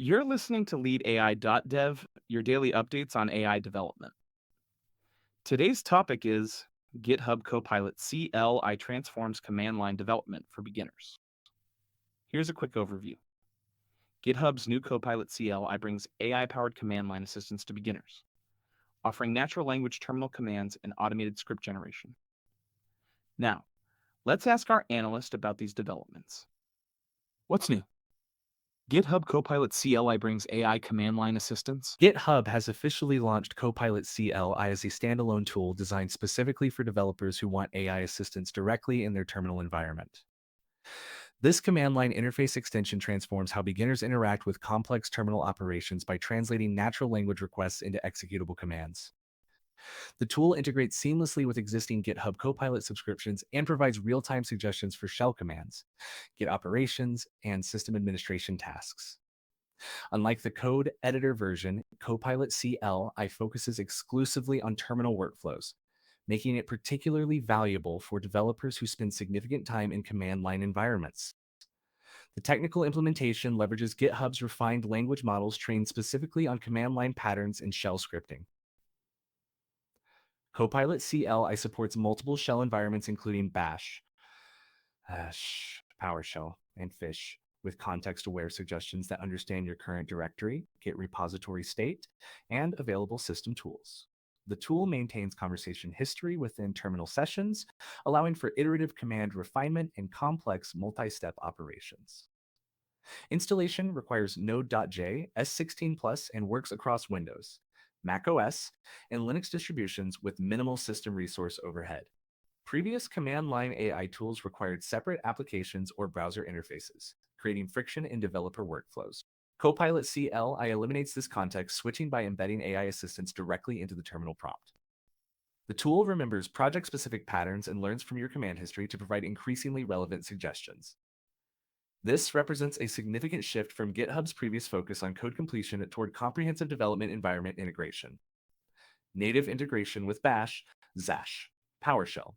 You're listening to LeadAI.dev, your daily updates on AI development. Today's topic is GitHub Copilot CLI transforms command line development for beginners. Here's a quick overview. GitHub's new Copilot CLI brings AI-powered command line assistance to beginners, offering natural language terminal commands and automated script generation. Now, let's ask our analyst about these developments. What's new? GitHub Copilot CLI brings AI command line assistance. GitHub has officially launched Copilot CLI as a standalone tool designed specifically for developers who want AI assistance directly in their terminal environment. This command line interface extension transforms how beginners interact with complex terminal operations by translating natural language requests into executable commands. The tool integrates seamlessly with existing GitHub Copilot subscriptions and provides real-time suggestions for shell commands, Git operations, and system administration tasks. Unlike the code editor version, Copilot CLI focuses exclusively on terminal workflows, making it particularly valuable for developers who spend significant time in command line environments. The technical implementation leverages GitHub's refined language models trained specifically on command line patterns and shell scripting. Copilot CLI supports multiple shell environments including Bash, PowerShell, and Fish, with context-aware suggestions that understand your current directory, Git repository state, and available system tools. The tool maintains conversation history within terminal sessions, allowing for iterative command refinement and complex multi-step operations. Installation requires Node.js, S16 Plus, and works across Windows, Mac OS, and Linux distributions with minimal system resource overhead. Previous command line AI tools required separate applications or browser interfaces, creating friction in developer workflows. Copilot CLI eliminates this context, switching by embedding AI assistance directly into the terminal prompt. The tool remembers project-specific patterns and learns from your command history to provide increasingly relevant suggestions. This represents a significant shift from GitHub's previous focus on code completion toward comprehensive development environment integration. Native integration with Bash, Zash, PowerShell,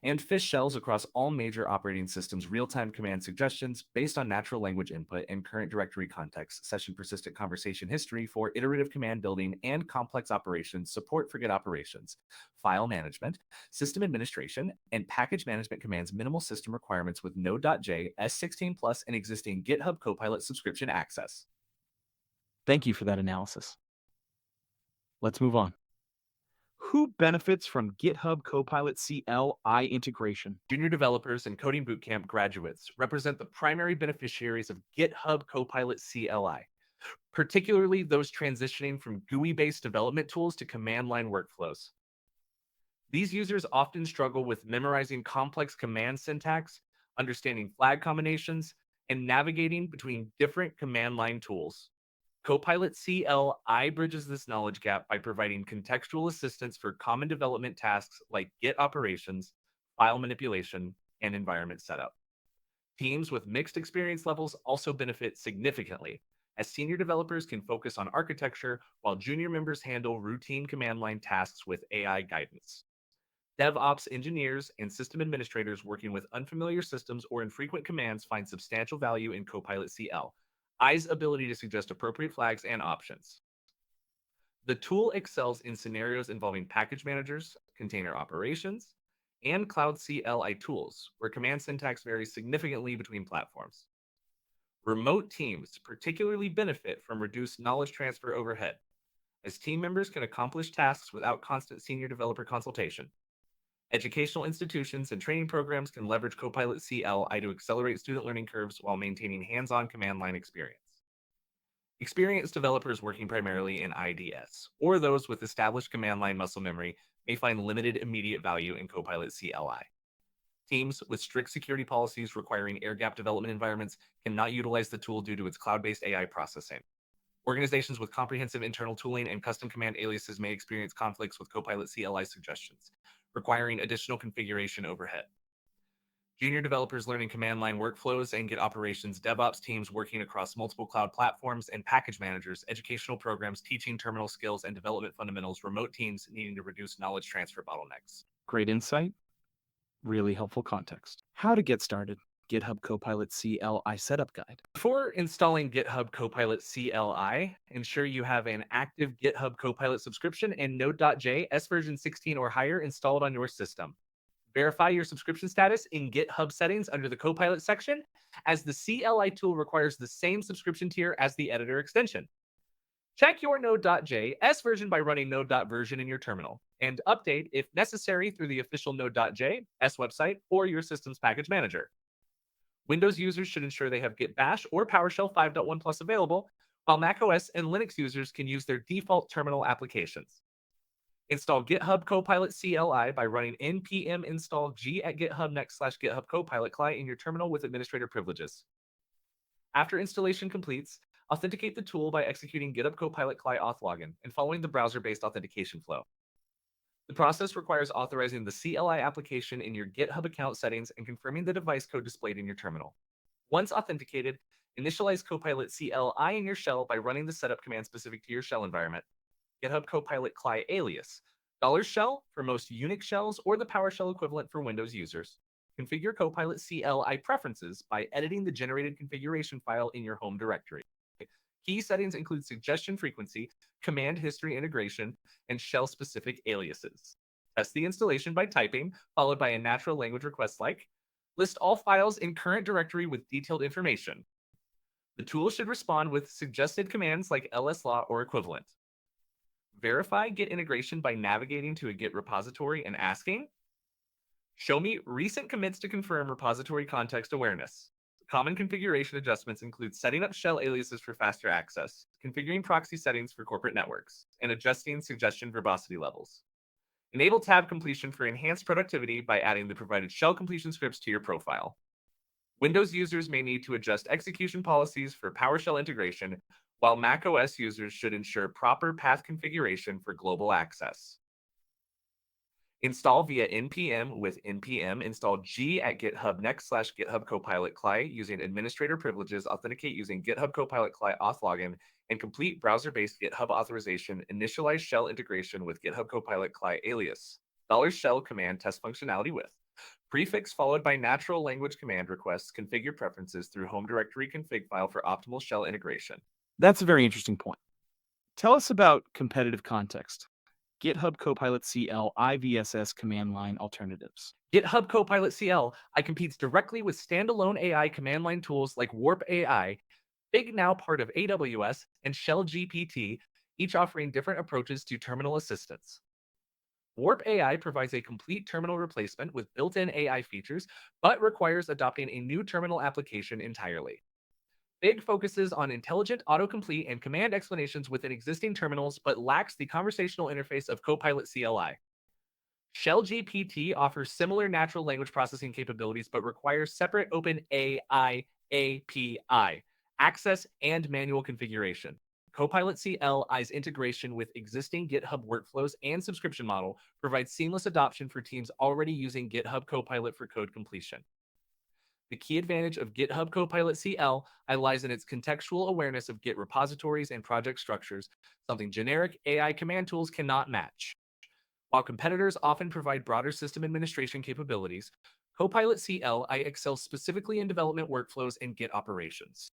and Fish shells across all major operating systems, real-time command suggestions based on natural language input and current directory context, session persistent conversation history for iterative command building and complex operations, support for Git operations, file management, system administration, and package management commands, minimal system requirements with Node.js, S16 Plus, and existing GitHub Copilot subscription access. Thank you for that analysis. Let's move on. Who benefits from GitHub Copilot CLI integration? Junior developers and coding bootcamp graduates represent the primary beneficiaries of GitHub Copilot CLI, particularly those transitioning from GUI-based development tools to command line workflows. These users often struggle with memorizing complex command syntax, understanding flag combinations, and navigating between different command line tools. Copilot CLI bridges this knowledge gap by providing contextual assistance for common development tasks like Git operations, file manipulation, and environment setup. Teams with mixed experience levels also benefit significantly, as senior developers can focus on architecture while junior members handle routine command line tasks with AI guidance. DevOps engineers and system administrators working with unfamiliar systems or infrequent commands find substantial value in Copilot CLI's ability to suggest appropriate flags and options. The tool excels in scenarios involving package managers, container operations, and cloud CLI tools, where command syntax varies significantly between platforms. Remote teams particularly benefit from reduced knowledge transfer overhead, as team members can accomplish tasks without constant senior developer consultation. Educational institutions and training programs can leverage Copilot CLI to accelerate student learning curves while maintaining hands-on command line experience. Experienced developers working primarily in IDEs, or those with established command line muscle memory, may find limited immediate value in Copilot CLI. Teams with strict security policies requiring air-gap development environments cannot utilize the tool due to its cloud-based AI processing. Organizations with comprehensive internal tooling and custom command aliases may experience conflicts with Copilot CLI suggestions, requiring additional configuration overhead. Junior developers learning command line workflows and Git operations, DevOps teams working across multiple cloud platforms, and package managers, educational programs teaching terminal skills and development fundamentals, remote teams needing to reduce knowledge transfer bottlenecks. Great insight. Really helpful context. How to get started. GitHub Copilot CLI Setup Guide. Before installing GitHub Copilot CLI, ensure you have an active GitHub Copilot subscription and Node.js version 16 or higher installed on your system. Verify your subscription status in GitHub settings under the Copilot section, as the CLI tool requires the same subscription tier as the editor extension. Check your Node.js version by running node.version in your terminal, and update if necessary through the official Node.js website or your system's package manager. Windows users should ensure they have Git Bash or PowerShell 5.1 Plus available, while macOS and Linux users can use their default terminal applications. Install GitHub Copilot CLI by running npm install g at GitHub next/GitHub Copilot CLI in your terminal with administrator privileges. After installation completes, authenticate the tool by executing GitHub Copilot CLI auth login and following the browser-based authentication flow. The process requires authorizing the CLI application in your GitHub account settings and confirming the device code displayed in your terminal. Once authenticated, initialize Copilot CLI in your shell by running the setup command specific to your shell environment. GitHub Copilot CLI alias, $shell for most Unix shells or the PowerShell equivalent for Windows users. Configure Copilot CLI preferences by editing the generated configuration file in your home directory. Key settings include suggestion frequency, command history integration, and shell-specific aliases. Test the installation by typing, followed by a natural language request like, list all files in current directory with detailed information. The tool should respond with suggested commands like lslaw or equivalent. Verify Git integration by navigating to a Git repository and asking, show me recent commits to confirm repository context awareness. Common configuration adjustments include setting up shell aliases for faster access, configuring proxy settings for corporate networks, and adjusting suggestion verbosity levels. Enable tab completion for enhanced productivity by adding the provided shell completion scripts to your profile. Windows users may need to adjust execution policies for PowerShell integration, while macOS users should ensure proper path configuration for global access. Install via npm with npm install g at GitHub next/GitHub Copilot CLI using administrator privileges, authenticate using GitHub Copilot CLI auth login, and complete browser-based GitHub authorization. Initialize shell integration with GitHub Copilot CLI alias. $shell command test functionality with. Prefix followed by natural language command requests. Configure preferences through home directory config file for optimal shell integration. That's a very interesting point. Tell us about competitive context. GitHub Copilot CLI VSS command line alternatives. GitHub Copilot CLI competes directly with standalone AI command line tools like Warp AI, Big Now part of AWS, and Shell GPT, each offering different approaches to terminal assistance. Warp AI provides a complete terminal replacement with built-in AI features, but requires adopting a new terminal application entirely. Big focuses on intelligent autocomplete and command explanations within existing terminals, but lacks the conversational interface of Copilot CLI. Shell GPT offers similar natural language processing capabilities, but requires separate open AI API access and manual configuration. Copilot CLI's integration with existing GitHub workflows and subscription model provides seamless adoption for teams already using GitHub Copilot for code completion. The key advantage of GitHub Copilot CLI lies in its contextual awareness of Git repositories and project structures, something generic AI command tools cannot match. While competitors often provide broader system administration capabilities, Copilot CLI excels specifically in development workflows and Git operations.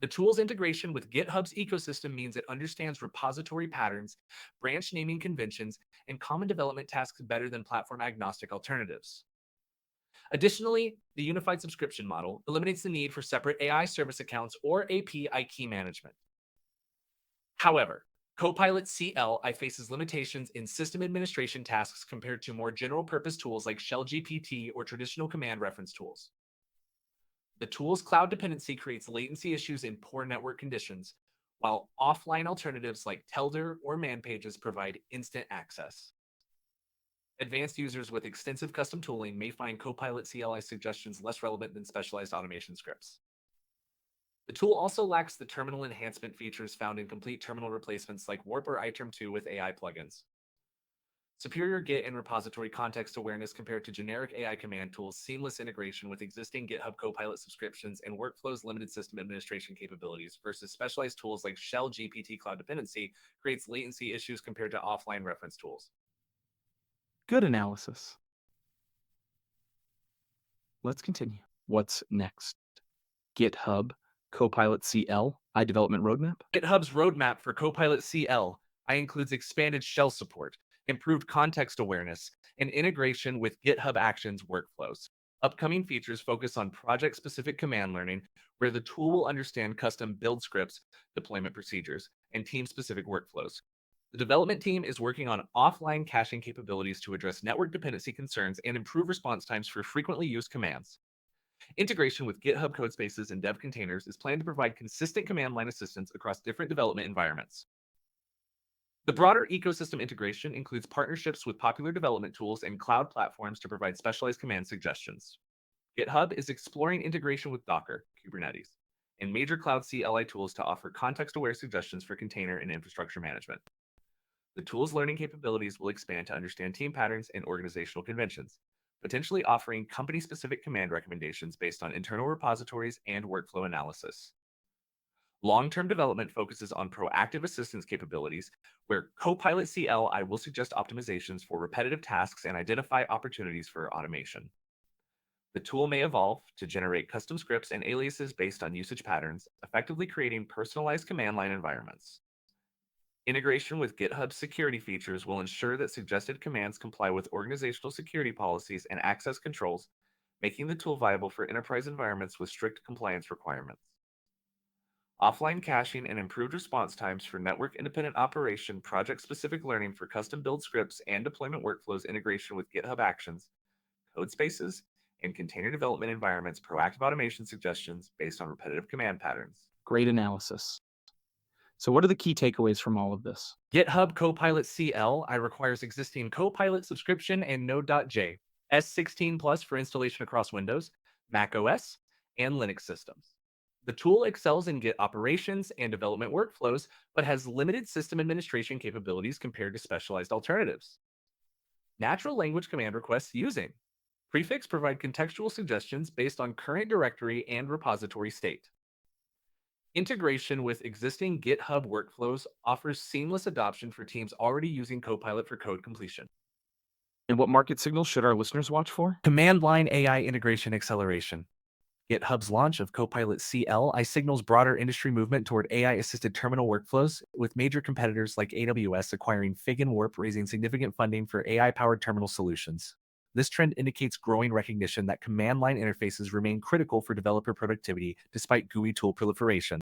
The tool's integration with GitHub's ecosystem means it understands repository patterns, branch naming conventions, and common development tasks better than platform-agnostic alternatives. Additionally, the unified subscription model eliminates the need for separate AI service accounts or API key management. However, Copilot CLI faces limitations in system administration tasks compared to more general-purpose tools like Shell GPT or traditional command reference tools. The tool's cloud dependency creates latency issues in poor network conditions, while offline alternatives like Telder or ManPages provide instant access. Advanced users with extensive custom tooling may find Copilot CLI suggestions less relevant than specialized automation scripts. The tool also lacks the terminal enhancement features found in complete terminal replacements like Warp or iTerm2 with AI plugins. Superior Git and repository context awareness compared to generic AI command tools, seamless integration with existing GitHub Copilot subscriptions, and workflows limited system administration capabilities versus specialized tools like Shell GPT cloud dependency creates latency issues compared to offline reference tools. Good analysis. Let's continue. What's next? GitHub Copilot CLI development roadmap? GitHub's roadmap for Copilot CLI includes expanded shell support, improved context awareness, and integration with GitHub Actions workflows. Upcoming features focus on project specific command learning, where the tool will understand custom build scripts, deployment procedures, and team specific workflows. The development team is working on offline caching capabilities to address network dependency concerns and improve response times for frequently used commands. Integration with GitHub codespaces and dev containers is planned to provide consistent command line assistance across different development environments. The broader ecosystem integration includes partnerships with popular development tools and cloud platforms to provide specialized command suggestions. GitHub is exploring integration with Docker, Kubernetes, and major cloud CLI tools to offer context aware suggestions for container and infrastructure management. The tool's learning capabilities will expand to understand team patterns and organizational conventions, potentially offering company specific command recommendations based on internal repositories and workflow analysis. Long term development focuses on proactive assistance capabilities, where Copilot CLI will suggest optimizations for repetitive tasks and identify opportunities for automation. The tool may evolve to generate custom scripts and aliases based on usage patterns, effectively creating personalized command line environments. Integration with GitHub security features will ensure that suggested commands comply with organizational security policies and access controls, making the tool viable for enterprise environments with strict compliance requirements. Offline caching and improved response times for network independent operation, project specific learning for custom build scripts, and deployment workflows integration with GitHub Actions, code spaces, and container development environments, proactive automation suggestions based on repetitive command patterns. Great analysis. So, what are the key takeaways from all of this? GitHub Copilot CLI requires existing Copilot subscription and Node.js, S16 Plus for installation across Windows, Mac OS, and Linux systems. The tool excels in Git operations and development workflows, but has limited system administration capabilities compared to specialized alternatives. Natural language command requests using prefix provide contextual suggestions based on current directory and repository state. Integration with existing GitHub workflows offers seamless adoption for teams already using Copilot for code completion. And what market signals should our listeners watch for? Command line AI integration acceleration. GitHub's launch of Copilot CLI signals broader industry movement toward AI-assisted terminal workflows, with major competitors like AWS acquiring Fig and Warp, raising significant funding for AI-powered terminal solutions. This trend indicates growing recognition that command line interfaces remain critical for developer productivity despite GUI tool proliferation.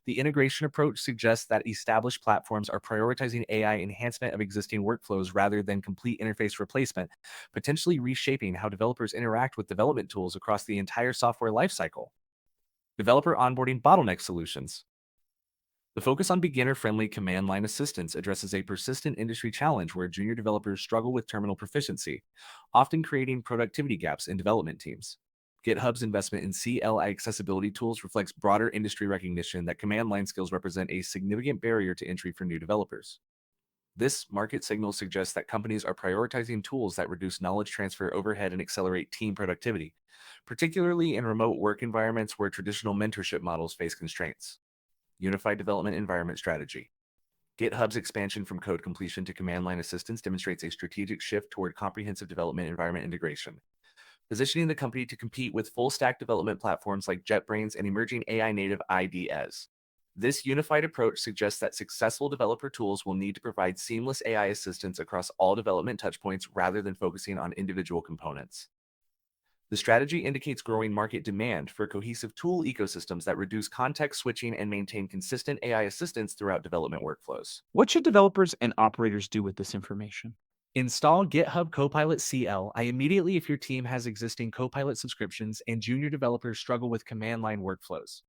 The integration approach suggests that established platforms are prioritizing AI enhancement of existing workflows rather than complete interface replacement, potentially reshaping how developers interact with development tools across the entire software lifecycle. Developer onboarding bottleneck solutions. The focus on beginner-friendly command line assistance addresses a persistent industry challenge where junior developers struggle with terminal proficiency, often creating productivity gaps in development teams. GitHub's investment in CLI accessibility tools reflects broader industry recognition that command line skills represent a significant barrier to entry for new developers. This market signal suggests that companies are prioritizing tools that reduce knowledge transfer overhead and accelerate team productivity, particularly in remote work environments where traditional mentorship models face constraints. Unified development environment strategy. GitHub's expansion from code completion to command line assistance demonstrates a strategic shift toward comprehensive development environment integration, positioning the company to compete with full-stack development platforms like JetBrains and emerging AI-native IDEs. This unified approach suggests that successful developer tools will need to provide seamless AI assistance across all development touchpoints rather than focusing on individual components. The strategy indicates growing market demand for cohesive tool ecosystems that reduce context switching and maintain consistent AI assistance throughout development workflows. What should developers and operators do with this information? Install GitHub Copilot CLI immediately if your team has existing Copilot subscriptions and junior developers struggle with command line workflows.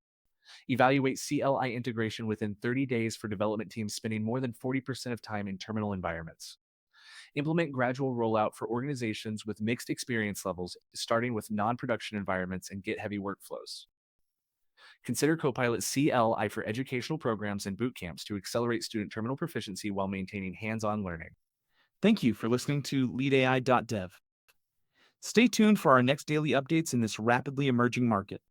Evaluate CLI integration within 30 days for development teams spending more than 40% of time in terminal environments. Implement gradual rollout for organizations with mixed experience levels, starting with non-production environments and Git-heavy workflows. Consider Copilot CLI for educational programs and boot camps to accelerate student terminal proficiency while maintaining hands-on learning. Thank you for listening to leadai.dev. Stay tuned for our next daily updates in this rapidly emerging market.